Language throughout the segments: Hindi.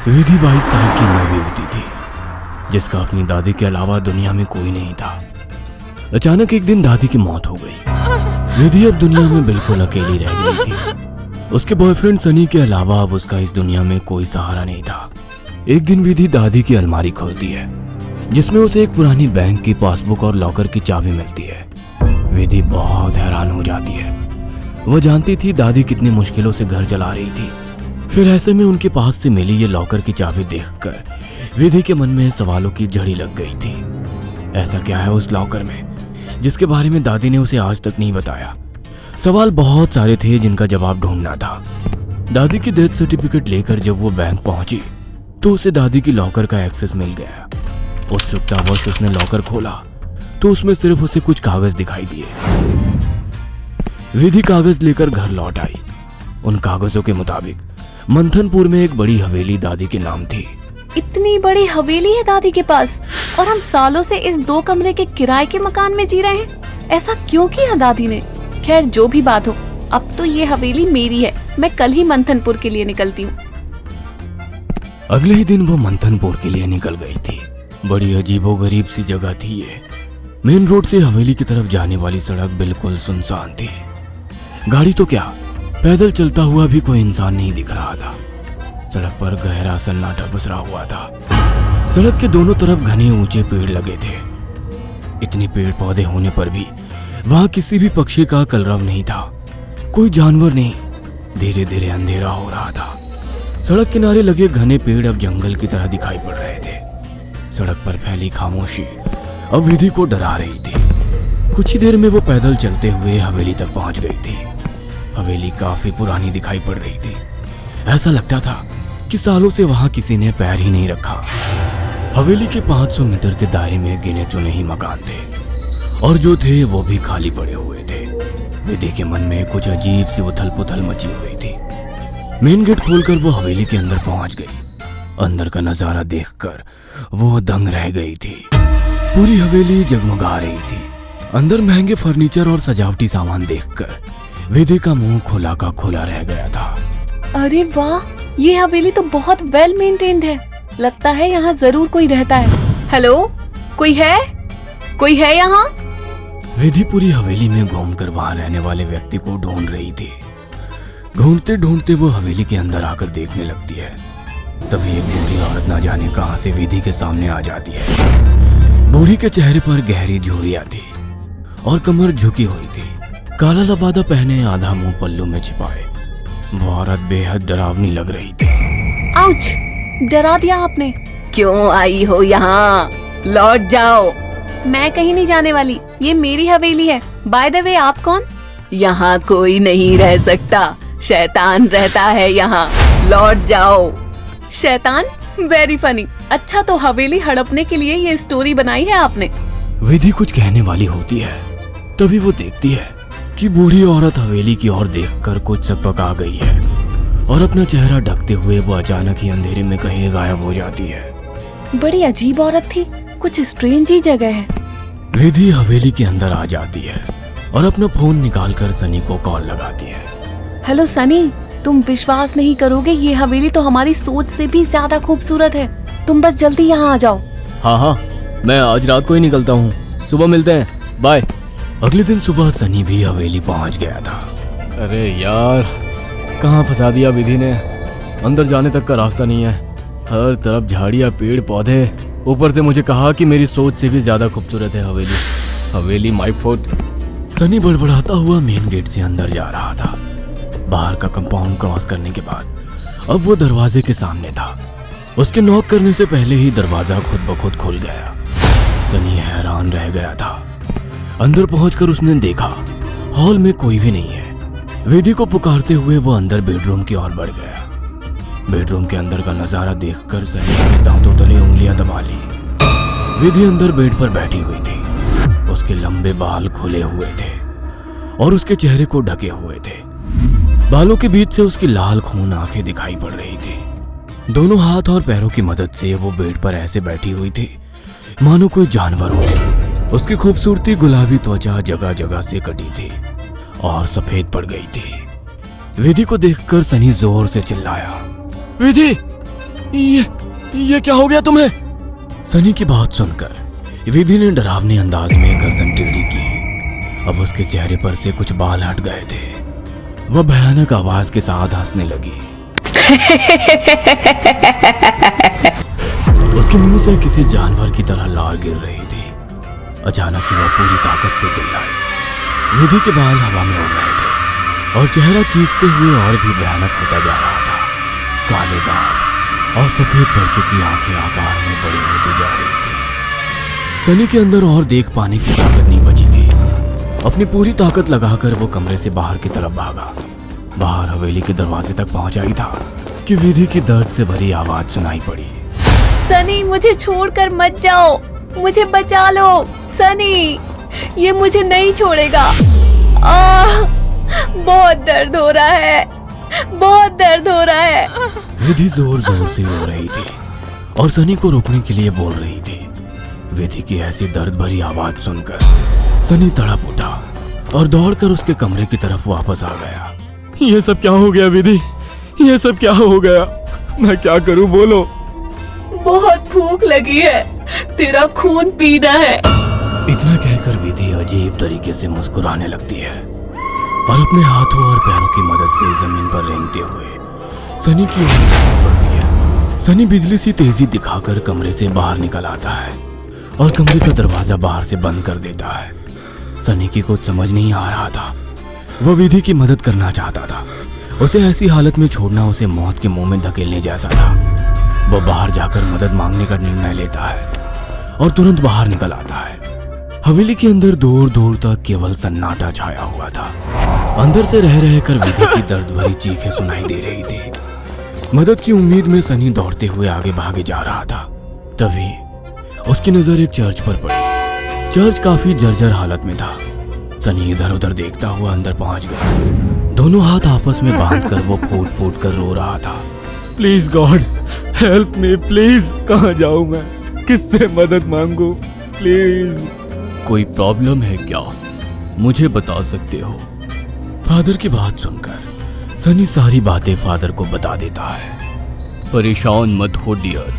विधि 22 साल की नवयुवती थी, जिसका अपनी दादी के अलावा दुनिया में कोई नहीं था। अचानक एक दिन दादी की मौत हो गई। विधि अब दुनिया में बिल्कुल अकेली रह गई थी। उसके बॉयफ्रेंड सनी के अलावा अब उसका इस दुनिया में कोई सहारा नहीं था। एक दिन विधि दादी की अलमारी खोलती है, जिसमें उसे एक पुरानी बैंक की पासबुक और लॉकर की चाबी मिलती है। विधि बहुत हैरान हो जाती है। वह जानती थी दादी कितनी मुश्किलों से घर चला रही थी। फिर ऐसे में उनके पास से मिली ये लॉकर की चाबी देखकर विधि के मन में सवालों की झड़ी लग गई थी। ऐसा क्या है उस लॉकर में जिसके बारे में दादी ने उसे आज तक नहीं बताया? सवाल बहुत सारे थे जिनका जवाब ढूंढना था। दादी की डेथ सर्टिफिकेट लेकर जब वो बैंक पहुंची तो उसे दादी की लॉकर का एक्सेस मिल गया। उत्सुकतावश उसने लॉकर खोला तो उसमें सिर्फ उसे कुछ कागज दिखाई दिए। विधि कागज लेकर घर लौट आई। उन कागजों के मुताबिक मंथनपुर में एक बड़ी हवेली दादी के नाम थी। इतनी बड़ी हवेली है दादी के पास और हम सालों से इस 2 कमरे के किराए के मकान में जी रहे हैं। ऐसा क्यों किया दादी ने? खैर जो भी बात हो, अब तो ये हवेली मेरी है। मैं कल ही मंथनपुर के लिए निकलती हूँ। अगले ही दिन वो मंथनपुर के लिए निकल गई थी। बड़ी अजीबोगरीब सी जगह थी ये। मेन रोड से हवेली की तरफ जाने वाली सड़क बिल्कुल सुनसान थी। गाड़ी तो क्या, पैदल चलता हुआ भी कोई इंसान नहीं दिख रहा था। सड़क पर गहरा सन्नाटा पसरा हुआ था। सड़क के दोनों तरफ घने ऊंचे पेड़ लगे थे। इतने पेड़ पौधे होने पर भी वहां किसी भी पक्षी का कलरव नहीं था। कोई जानवर नहीं। धीरे धीरे अंधेरा हो रहा था। सड़क किनारे लगे घने पेड़ अब जंगल की तरह दिखाई पड़ रहे थे। सड़क पर फैली खामोशी अब विधि को डरा रही थी। कुछ ही देर में वो पैदल चलते हुए हवेली तक पहुंच गई थी। हवेली काफी पुरानी दिखाई पड़ रही थी। ऐसा लगता था कि सालों से वहां किसी ने पैर ही नहीं रखा। हवेली के 500 मीटर के दायरे में गिने चुने ही मकान थे और जो थे वो भी खाली पड़े हुए थे। विधि के मन में कुछ अजीब सी उथल पुथल मची हुई थी। मेन गेट खोलकर वो हवेली के अंदर पहुंच गई। अंदर का नजारा देखकर वो दंग रह गई थी। पूरी हवेली जगमगा रही थी। अंदर महंगे फर्नीचर और सजावटी सामान देखकर विधि का मुंह खुला का खुला रह गया था। अरे वाह, ये हवेली तो बहुत वेल मेंटेन्ड है। लगता है यहाँ जरूर कोई रहता है। हेलो, कोई है? कोई है यहाँ? विधि पूरी हवेली में घूमकर वहां रहने वाले व्यक्ति को ढूंढ रही थी। ढूंढते ढूंढते वो हवेली के अंदर आकर देखने लगती है। तभी एक बूढ़ी औरत ना जाने कहां से विधि के सामने आ जाती है। बूढ़ी के चेहरे पर गहरी झुर्रियां थी और कमर झुकी हुई थी। काला लबादा पहने, आधा मुंह पल्लू में छिपाए, वो औरत बेहद डरावनी लग रही थी। आउच! डरा दिया आपने। क्यों आई हो यहाँ? लौट जाओ। मैं कहीं नहीं जाने वाली। ये मेरी हवेली है। बाय द वे, आप कौन? यहाँ कोई नहीं रह सकता। शैतान रहता है यहाँ। लौट जाओ। शैतान? Very funny. अच्छा, तो हवेली हड़पने के लिए ये स्टोरी बनाई है आपने? विधि कुछ कहने वाली होती है, तभी वो देखती है कि बूढ़ी औरत हवेली की ओर देखकर कुछ सकपका गई है और अपना चेहरा ढकते हुए वो अचानक ही अंधेरे में कहीं गायब हो जाती है। बड़ी अजीब औरत थी। कुछ स्ट्रेंज ही जगह है। विधि हवेली के अंदर आ जाती है और अपना फोन निकालकर सनी को कॉल लगाती है। हेलो सनी, तुम विश्वास नहीं करोगे, ये हवेली तो हमारी सोच से भी ज्यादा खूबसूरत है। तुम बस जल्दी यहाँ आ जाओ। हाँ, मैं आज रात को ही निकलता हूँ। सुबह मिलते हैं, बाय। अगले दिन सुबह सनी भी हवेली पहुँच गया था। अरे यार, कहाँ फंसा दिया विधि ने। अंदर जाने तक का रास्ता नहीं है। हर तरफ झाड़ियाँ, पेड़ पौधे। ऊपर से मुझे कहा कि मेरी सोच से भी ज्यादा खूबसूरत है हवेली माय फॉल्ट। सनी बड़बड़ाता हुआ मेन गेट से अंदर जा रहा था। बाहर का कंपाउंड क्रॉस करने के बाद अब वो दरवाजे के सामने था। उसके नॉक करने से पहले ही दरवाजा खुद ब खुद खुल गया। सनी हैरान रह गया था। अंदर पहुंचकर उसने देखा हॉल में कोई भी नहीं है। विधि को पुकारते हुए वो अंदर बेडरूम की ओर बढ़ गया। बेडरूम के अंदर का नजारा देखकर सनी ने दांतों तले उंगलियां दबा ली। विधि अंदर बेड पर बैठी हुई थी। उसके लंबे बाल खुले हुए थे और उसके चेहरे को ढके हुए थे। बालों के बीच से उसकी लाल खून आंखें दिखाई पड़ रही थी। दोनों हाथ और पैरों की मदद से वो बेड पर ऐसे बैठी हुई थी मानो कोई जानवर हो। उसकी खूबसूरती गुलाबी त्वचा जगह जगह से कटी थी और सफेद पड़ गई थी। विधि को देखकर सनी जोर से चिल्लाया, विधि, ये क्या हो गया तुम्हें? सनी की बात सुनकर विधि ने डरावने अंदाज में गर्दन टेढ़ी की। अब उसके चेहरे पर से कुछ बाल हट गए थे। वह भयानक आवाज के साथ हंसने लगी। उसके मुंह से किसी जानवर की तरह लार गिर रही थी। अचानक ही वह पूरी ताकत से चिल्लाई। विधि के बाल हवा में उड़ रहे थे और चेहरा चीखते हुए और भी भयानक होता जा रहा था। काले दांत और सफेद पड़ चुकी आंखें आकार में बड़ी होती जा रही थी। सनी के अंदर और देख पाने की ताकत नहीं बची थी। अपनी पूरी ताकत लगाकर वो कमरे से बाहर की तरफ भागा। बाहर हवेली के दरवाजे तक पहुंचा ही था कि विधि की दर्द से भरी आवाज सुनाई पड़ी। सनी, मुझे छोड़कर मत जाओ, मुझे बचा लो। सनी, ये मुझे नहीं छोड़ेगा। बहुत दर्द हो रहा है, बहुत दर्द हो रहा है। विधि जोर जोर से रो रही थी और सनी को रोकने के लिए बोल रही थी। विधि की ऐसी दर्द भरी आवाज सुनकर सनी तड़प उठा और दौड़कर उसके कमरे की तरफ वापस आ गया। ये सब क्या हो गया विधि? ये सब क्या हो गया? मैं क्या करूं, बोलो। बहुत भूख लगी है, तेरा खून पीना है। इतना कहकर विधि अजीब तरीके से मुस्कुराने लगती है और अपने हाथों और पैरों की मदद से जमीन पर रेंगते हुए सनी की ओर बढ़ती है। सनी बिजली सी तेजी दिखाकर कमरे से बाहर निकल आता है और कमरे का दरवाजा बाहर से बंद कर देता है। सनी की कुछ समझ नहीं आ रहा था। वह विधि की मदद करना चाहता था। उसे ऐसी हालत में छोड़ना उसे मौत के मुंह में धकेलने जैसा था। वह बाहर जाकर मदद मांगने का निर्णय लेता है और तुरंत बाहर निकल आता है। हवेली के अंदर दूर दूर तक केवल सन्नाटा छाया हुआ था। अंदर से रह रहकर विधि की दर्द भरी चीखें सुनाई दे रही थी। मदद की उम्मीद में सनी दौड़ते हुए आगे भागे जा रहा था। तभी उसकी नजर एक चर्च पर पड़ी। चर्च काफी जर्जर हालत में था। सनी इधर उधर देखता हुआ अंदर पहुंच गया। दोनों हाथ आपस में बांधकर वो फूट फूट कर रो रहा था। Please God, help me please. कहाँ जाऊं मैं? किससे मदद मांगू? प्लीज। कोई प्रॉब्लम है क्या? मुझे बता सकते हो? फादर की बात सुनकर सनी सारी बातें फादर को बता देता है। परेशान मत हो डियर,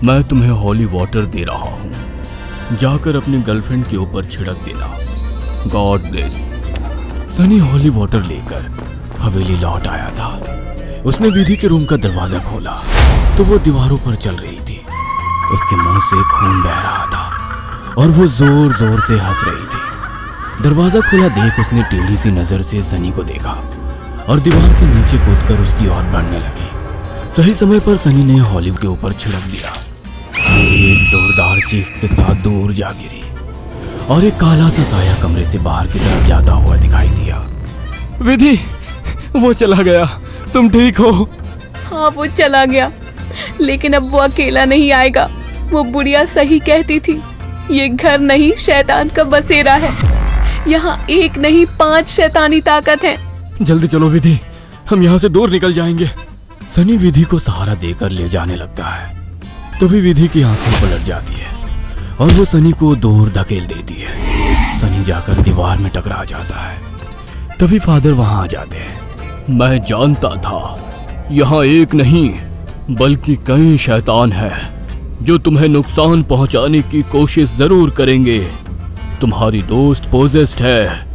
मैं तुम्हें हॉली वाटर दे रहा हूँ। जाकर अपनी गर्लफ्रेंड के ऊपर छिड़क देना। God bless. Sunny holy water लेकर हवेली लौट आया था। उसने विधि के रूम का दरवाजा खोला तो वो दीवारों पर चल रही थी। उसके मुंह से खून बह रहा था और वो जोर जोर से हंस रही थी। दरवाजा खुला देख उसने टेढ़ी सी नजर से सनी को देखा और दीवार से नीचे कूदकर उसकी ओर बढ़ने लगी। सही समय पर सनी ने हॉली के ऊपर छिड़क दिया। एक जोरदार चीख के साथ दूर जा गिरी और एक काला सा साया कमरे से बाहर की तरफ जाता हुआ दिखाई दिया। विधि, वो चला गया। तुम ठीक हो? हाँ, वो चला गया, लेकिन अब वो अकेला नहीं आएगा। वो बुढ़िया सही कहती थी, ये घर नहीं शैतान का बसेरा है। यहाँ एक नहीं 5 शैतानी ताकत है। जल्दी चलो विधि, हम यहाँ से दूर निकल जाएंगे। सनी विधि को सहारा देकर ले जाने लगता है। तभी विधि की आंखें पलट जाती है और वो सनी को दूर धकेल देती है। सनी जाकर दीवार में टकरा जाता है। तभी फादर वहां आ जाते हैं। मैं जानता था यहाँ एक नहीं बल्कि कई शैतान हैं जो तुम्हें नुकसान पहुंचाने की कोशिश जरूर करेंगे। तुम्हारी दोस्त पोजेस्ड है,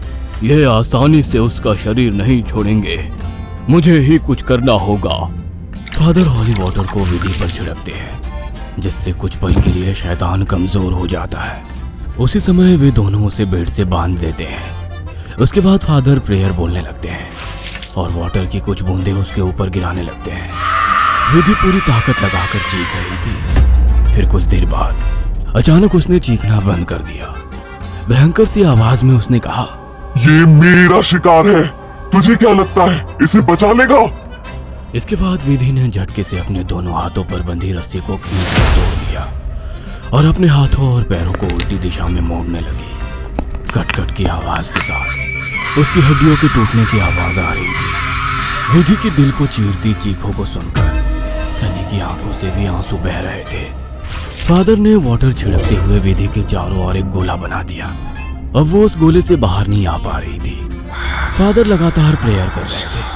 यह आसानी से उसका शरीर नहीं छोड़ेंगे। मुझे ही कुछ करना होगा। फादर हॉली वाटर को विधि पर छिड़कते हैं जिससे कुछ पल के लिए शैतान कमजोर हो जाता है। उसी समय वे दोनों उसे बेड से बांध देते हैं। उसके बाद फादर प्रेयर बोलने लगते हैं और वाटर की कुछ बूंदें उसके ऊपर गिराने लगते हैं। विधि पूरी ताकत लगाकर चीख रही थी। फिर कुछ देर बाद अचानक उसने चीखना बंद कर दिया। भयंकर सी आवाज में उसने कहा, ये मेरा शिकार है, तुझे क्या लगता है इसे बचा लेगा? इसके बाद विधि ने झटके से अपने दोनों हाथों पर बंधी रस्सी को खींचकर तोड़ दिया और अपने हाथों और पैरों को उल्टी दिशा में मोड़ने लगी। कट कट की आवाज के साथ उसकी हड्डियों के टूटने की आवाज आ रही थी। विधि की दिल को चीरती चीखों को सुनकर सनी की आंखों से भी आंसू बह रहे थे। फादर ने वाटर छिड़कते हुए विधि के चारों ओर एक गोला बना दिया। अब वो उस गोले से बाहर नहीं आ पा रही थी। फादर लगातार प्रेयर कर रहे थे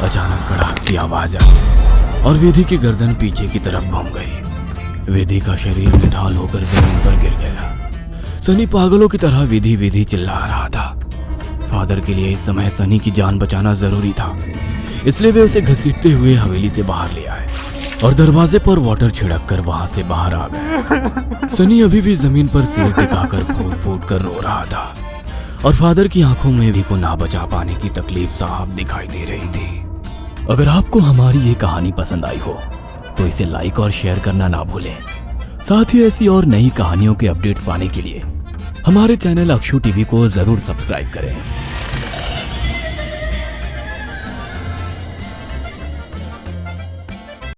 अचानक कड़ाक की आवाज आई और विधि की गर्दन पीछे की तरफ घूम गई। विधि का शरीर निढाल होकर जमीन पर गिर गया। सनी पागलों की तरह विधि विधि चिल्ला रहा था। फादर के लिए इस समय सनी की जान बचाना जरूरी था, इसलिए वे उसे घसीटते हुए हवेली से बाहर ले आए और दरवाजे पर वाटर छिड़क कर वहां से बाहर आ गए। सनी अभी भी जमीन पर सिर टिकाकर फूट फूट कर रो रहा था और फादर की आंखों में भी को ना बचा पाने की तकलीफ साफ दिखाई दे रही थी। अगर आपको हमारी ये कहानी पसंद आई हो तो इसे लाइक और शेयर करना ना भूलें। साथ ही ऐसी और नई कहानियों के अपडेट्स पाने के लिए हमारे चैनल अक्षु टीवी को जरूर सब्सक्राइब करें।